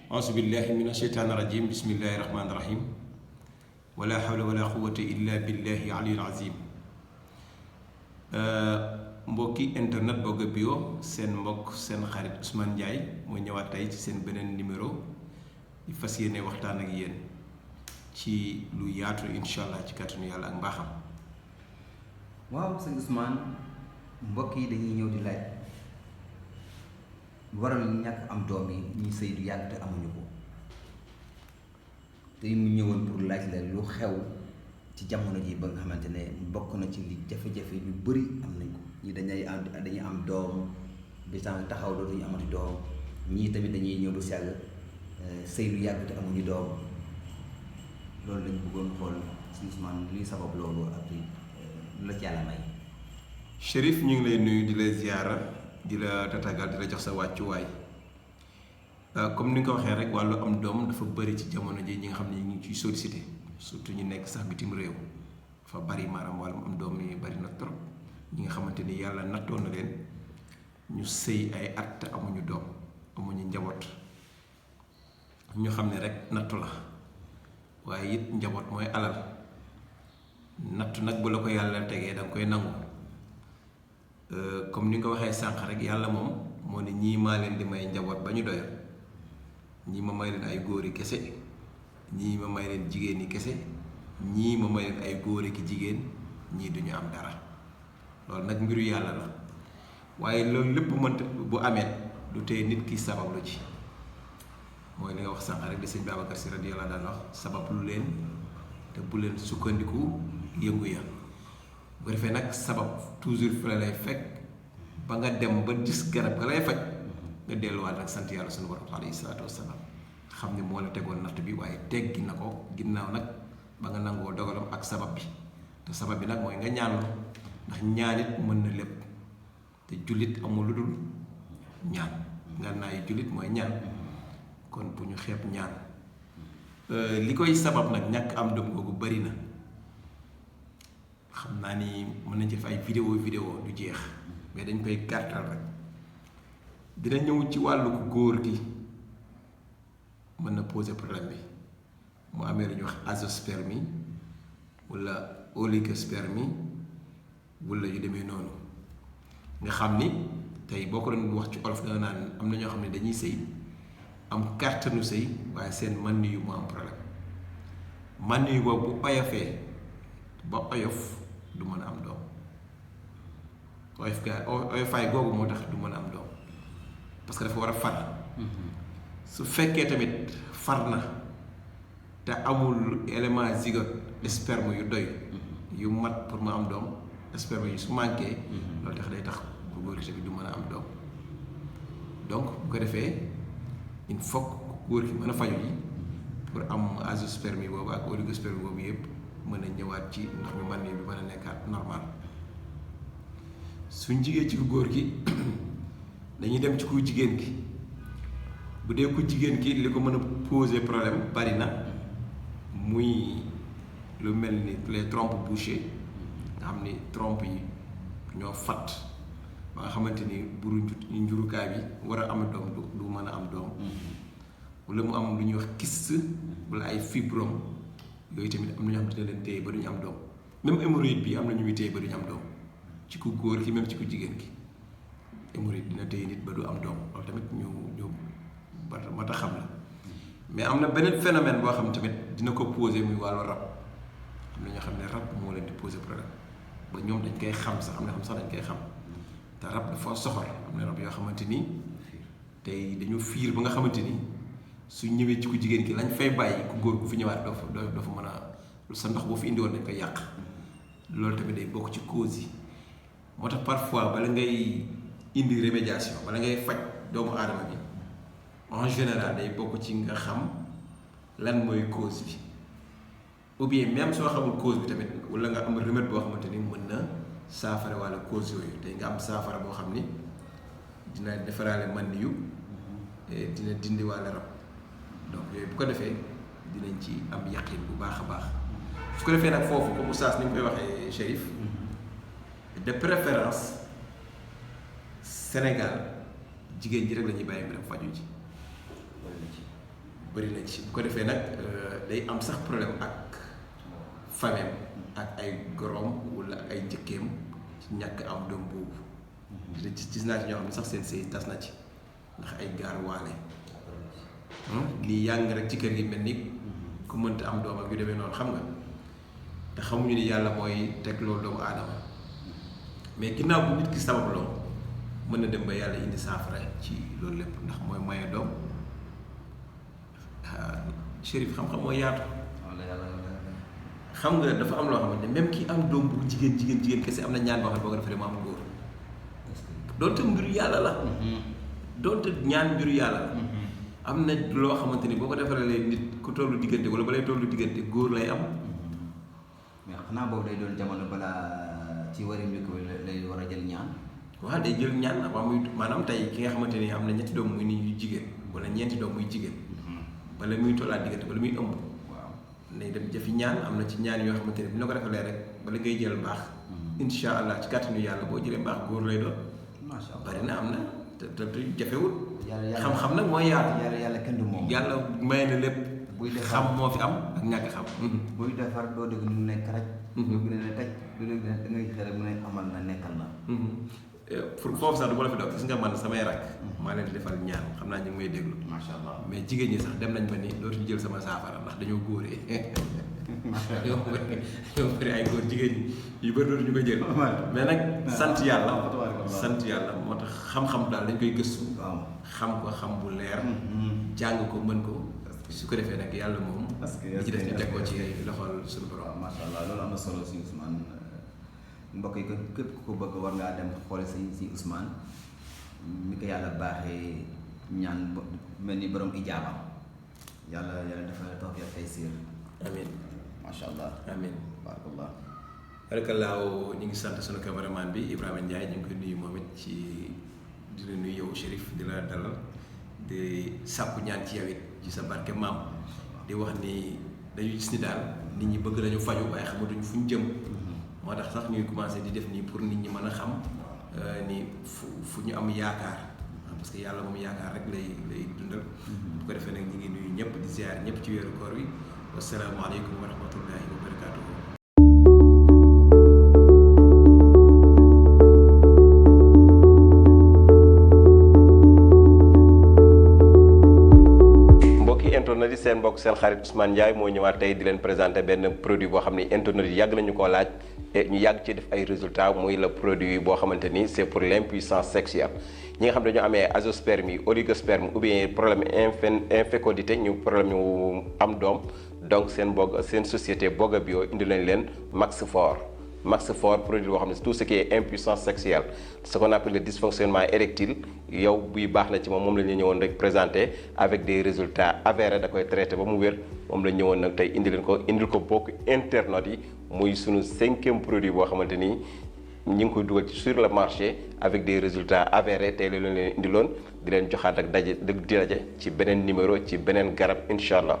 auzu billahi min asheytaani rajim bismillahi rahmaani rahim wala hawla wala quwwata illa billahi aliyul azim. Mbokki internet Boga Bio seen mbokk seen xarit Ousmane Ndiaye moo ñëwaat tey ci seen beneen numéro di fas yéene waxtaan ak yéen ci lu yaatu incha allah ci kàttanu yàlla ak mbaaxam. waaw sëñ Ousmane, mbokk yi dañuy ñëw di laaj waral ñàkk am doom yi ñuy sëy du yàgg te amuñu ko te mu ñëwoon pour laaj la lu xew ci jamono ji ba nga xamante ne bokk na ci li jafe-jafe yu bëri am nañ ko ñii dañuy am doom bi taxaw dootuñu amati doom, ñii tamit dañuy ñëw du sell sëy lu yàgg te amuñu doom. loolu lañ bëggoon xool sëñ Ousmane luy sabab loolu ak lu la ci yàlla may. Chérif ñu ngi lay nuyu di la ziyaara di la tatagal di la jox sa wàccuwaay. Comme ni nga ko waxee rek wàllu am doom dafa bëri ci jamono ji ñi nga xam ne ñu ngi ciy sollicité surtout ñu nekk sax bitim réew dafa bari maanaam wàllum am doom yi bari na trop ñi nga xamante ni yàlla nattoon na leen ñu sëy ay at te amuñu doom amuñu njaboot ñu xam ne rek nattu la waaye it njaboot mooy alal nattu nag bu la ko yàlla tegee da nga koy nangu. Comme ni nga ko waxee sànq rek yàlla moom moo ne ñii maa leen di may njaboot ba ñu doyal, ñii ma may leen ay góori kese, ñii ma may leen jigéen ñi kese, ñii ma may leen ay góori ki jigéen, ñii duñu am dara. loolu nag mbiru yàlla la waaye loolu lépp mënta bu amee du tey nit ki sabablu ci mooy li nga wax sànq rek di sëñ Babacar Si radiyallaahu daan wax sabablu leen te bu leen sukkandiku yëngu ya. bu defee nag sabab toujours fi la lay fekk ba nga dem ba gis garab ga lay faj nga delluwaat nag sant yàlla sunu borom alayhi salaatu wassalaam xam ne moo la tegoon natt bi waaye teggi na ko ginnaaw nag ba nga nangoo dogalam ak sabab bi te sabab bi nag mooy nga ñaanlu ndax ñaanit mën na lépp te jullit amul lu dul ñaan nga naayu jullit mooy ñaan kon bu ñu xeeb ñaan. Li koy sabab nag ñàkk am doom googu bari na. xam naa ni mën nañ ci def ay vidéo du jeex mais dañ koy gàttal rek dina ñëw ci wàllu góor gi mën na poser problème bi mu amee lu ñuy wax azoospermie wala oligospermie wala yu demee noonu nga xam ni tey boo ko doon wax ci olof danga naan am na ñoo xam ne dañuy sëy am kàttanu sëy waaye seen man yu mu am problème man yu boobu bu oyofee ba oyof du mën a am doom oyofaay googu moo tax du mën a am doom parce que dafa war a far. su fekkee tamit far na te amul élément zygote sperme yu doy yu mat pour mu am doom sperme yi su manqué loolu tax day tax bu góor gi tamit du mën a am doom. donc bu ko defee il faut que góor gi mën a faju ji pour am azoospermie boobu ak oligospermie boobu yëpp mën a ñëwaat ci ndox mi man bi mën a nekkaat normal. suñ jigee ci ku góor gi dañuy dem ci ku jigéen gi. bu dee ku jigéen ki li ko mën a poser problème bari na muy lu mel ni les trompes bouchées nga xam ni trompe yi ñoo fat ba nga xamante ni buru njurukaay bi war a am doom du mën a am doom wala mu am lu ñuy wax kyste wala ay fibrome yooyu tamit am na ñoo xam ne dina leen téye ba duñu am doom. même hémorroïde bi am na ñu muy téye ba duñu am doom ci ku góor ki même ci ku jigéen ki hémorroïde dina téye nit ba du am doom loolu tamit ñu ba tax xam la. mais am na beneen phénomène boo xam tamit dina ko poser muy wàllu rab am na ñoo xam ne rab moo leen di poser problème ba ñoom dañ koy xam sax am na xam sax dañ koy xam te rab dafa soxor am na rab yoo xamante ni tey dañu fiir ba nga xamante ni su ñëwee ci ku jigéen ki lañ fay bàyyi ku góor gu fi ñëwaat doo fa mën a sa ndox boo fi indiwoon dañ koy yàq. loolu tamit day bokk ci cause yi moo tax parfois bala ngay indi remédiation bala ngay faj doomu aadama bi en général day bokk ci nga xam lan mooy cause bi ou bien même soo xamul cause bi tamit wala nga am remède boo xamante ni mën na saafara wala cause yooyu tey nga am saafara boo xam ni dina defaraale man yu dina dindi wàlla rab donc yooyu bu ko defee dinañ ci am yaqin bu baax a baax. su ko defee nag foofu comme oustaz ni ñu koy waxee Chérif de préférence Sénégal jigéen ji rek la ñuy bàyyi mu dem faju ji bëri na ci bu ko defee nag day am sax problème ak famem ak ay gorom wala ay njëkkeem ci ñàkk am doom boobu gis naa ci ñoo xam ne sax seen sëy tas na ci ndax ay gaar waale lii yàng rek ci kër gi mel ni ku mënta am doom ak yu demee noonu xam nga te xamuñu ni yàlla mooy teg loolu doomu aadama mais ginnaaw bu nit ki sabab loo mën na dem ba yàlla indi saafara ci loolu lépp ndax mooy maye doom Chérif xam-xam mooy yaatu xam nga dafa am loo xamante ne même ki am doom bu jigéen kese am na ñaan boo xam ne boo ko defee mu am góor doonte mbiru yàlla la doonte ñaan mbiru yàlla la am na loo xamante ni boo ko defalee nit ku tollu diggante wala ba lay tollu diggante góor lay am mais xanaa boobu day doon jamono balaa ci wari njëkk bi lay war a jël ñaan waaw day jël ñaan avant muy maanaam tey ki nga xamante ni am na ñetti doom muy ni jigéen wala ñeenti doom muy jigéen bala muy tollaat diggante bala muy ëmb waaw day dem jafi ñaan am na ci ñaan yoo xamante ne bu ñu ko defalee rek bala ngay jël baax insha allah ci kàttanu yàlla boo jëlee baax góor lay doon macha allah bari na am na te jafewul yàlla xam-xam nag mooy yaatu yàlla kenn du moom yàlla may na lépp buy defar xam moo fi am ak ñàkk xam buy defar doo dégg nu nekk rek doo gën a taj doo dégg da ngay xëy rek mu ne amal na nekkal na pour foofu sax du ma la fi doog gis nga man samay rakk maa leen di defal ñaan xam naa ñu ngi may déglu macha allah mais jigéen ñi sax dem nañ ba ni dootuñu jël sama saafara ndax dañoo góoree ñoo bëri ay góor jigéen ñi yu bëri dootuñu ko jël mais nag sant yàlla moo tax xam-xam daal dañ koy gëstu xam ko xam bu leer jàng ko mën ko su ko defee nag yàlla moom li ci def ñu teg ko ci loxol suñu borom macha allah loolu am na solo si Ousmane mbokk yi képp ku ko bëgg war ngaa dem xoole si Ousmane mi ko yàlla baaxee ñaan mel ni borom ijaaba yàlla dafa tawfiq tey siir amiin macha allah amiin barakallah barakallahu ñu ngi sant sunu cameraman bi Ibrahima Ndiaye ñu ngi koy nuyu moom it ci di la nuyu yow Chérif di la dalal di sàkku ñaan ci yow it ci sa barke maam di wax ni dañu gis ni daal nit ñi bëgg nañu faju waaye xamatuñ fu ñu jëm moo tax sax ñuy commencé di def nii pour nit ñi mën a xam ni fu ñu am yaakaar parce que yàlla moom yaakaar rek lay dundal bu ko defee nag ñu ngi nuyu ñëpp di ziar ñëpp ci weeru koor wi wasalaamaaleykum wa rahmatullahi wa barakatuhu internet yi seen mbokk seen xarit Ousmane Ndiaye moo ñëwaat tey di leen présenter benn produit boo xam ne internet yi yàgg nañu koo laaj et ñu yàgg ci def ay résultats muy le produit boo xamante ni c'est pour l'impuissance sexuelle ñi nga xam ne dañoo amee azoospermie oligosperme ou bien problème infécondité ñu problème ñu am doom donc seen société Boga Bio indi lañ leen Max Fort produit boo xam ne tout ce qui est impuissance sexuelle ce qu'on appelle le dysfonctionnement érectile yow buy baax na ci moom la ñu ñëwoon rek présenté avec des résultats avérés da koy traité ba mu wér moom la ñu ñëwoon nag tey indil ko bokk internautes yi muy sunu 5e produit boo xamante ni ñi ngi koy dugal ci sur le marché avec des résultats avérés tey la leen indiloon di leen joxaat ak daje ci beneen numéro ci beneen garab incha allah.